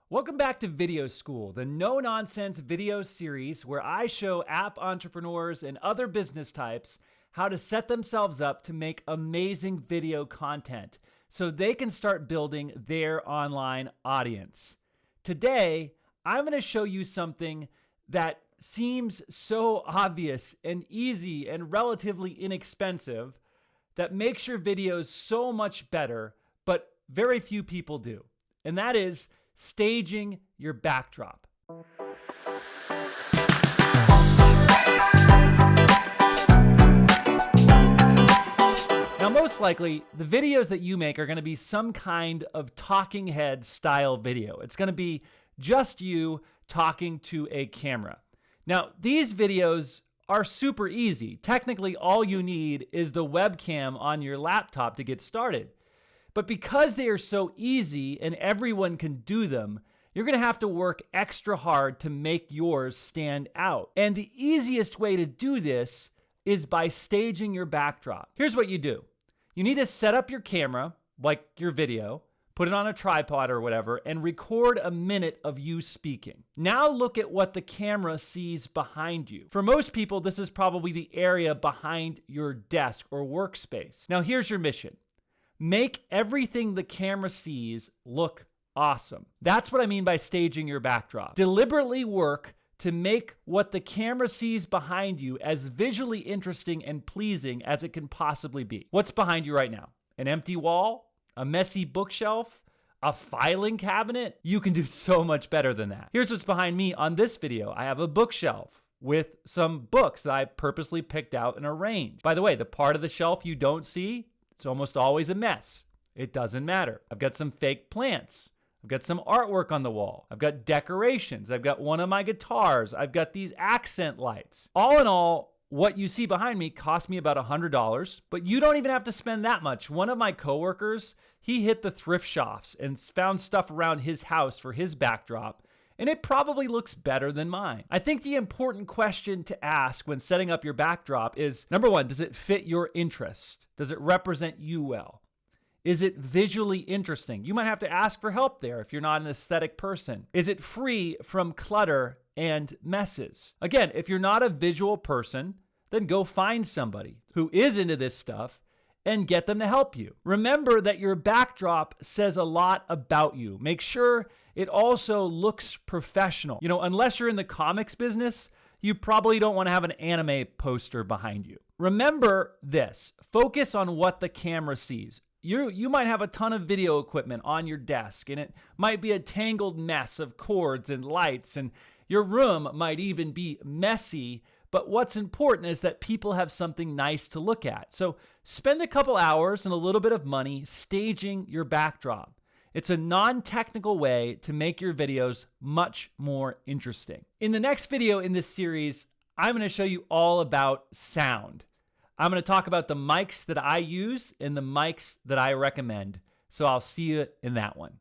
Welcome back to Video School, the no-nonsense video series where I show app entrepreneurs and other business types how to set themselves up to make amazing video content so they can start building their online audience. Today, I'm going to show you something that seems so obvious and easy and relatively inexpensive that makes your videos so much better, but very few people do. And that is staging your backdrop. Now, most likely, the videos that you make are going to be some kind of talking head style video. It's going to be just you talking to a camera. Now, these videos are super easy. Technically, all you need is the webcam on your laptop to get started. But because they are so easy and everyone can do them, you're going to have to work extra hard to make yours stand out. And the easiest way to do this is by staging your backdrop. Here's what you do. You need to set up your camera, like your video, put it on a tripod or whatever, and record a minute of you speaking. Now look at what the camera sees behind you. For most people, this is probably the area behind your desk or workspace. Now here's your mission. Make everything the camera sees look awesome. That's what I mean by staging your backdrop. Deliberately work to make what the camera sees behind you as visually interesting and pleasing as it can possibly be. What's behind you right now? An empty wall? A messy bookshelf? A filing cabinet? You can do so much better than that. Here's what's behind me on this video. I have a bookshelf with some books that I purposely picked out and arranged. By the way, the part of the shelf you don't see, it's almost always a mess. It doesn't matter. I've got some fake plants. I've got some artwork on the wall. I've got decorations. I've got one of my guitars. I've got these accent lights. All in all, what you see behind me cost me about $100, but you don't even have to spend that much. One of my coworkers, he hit the thrift shops and found stuff around his house for his backdrop, and it probably looks better than mine. I think the important question to ask when setting up your backdrop is, number one, does it fit your interest? Does it represent you well? Is it visually interesting? You might have to ask for help there if you're not an aesthetic person. Is it free from clutter and messes? Again, if you're not a visual person, then go find somebody who is into this stuff and get them to help you. Remember that your backdrop says a lot about you. Make sure it also looks professional. You know, unless you're in the comics business, you probably don't want to have an anime poster behind you. Remember this, focus on what the camera sees. You might have a ton of video equipment on your desk, and it might be a tangled mess of cords and lights, and your room might even be messy. But what's important is that people have something nice to look at. So spend a couple hours and a little bit of money staging your backdrop. It's a non-technical way to make your videos much more interesting. In the next video in this series, I'm going to show you all about sound. I'm going to talk about the mics that I use and the mics that I recommend. So I'll see you in that one.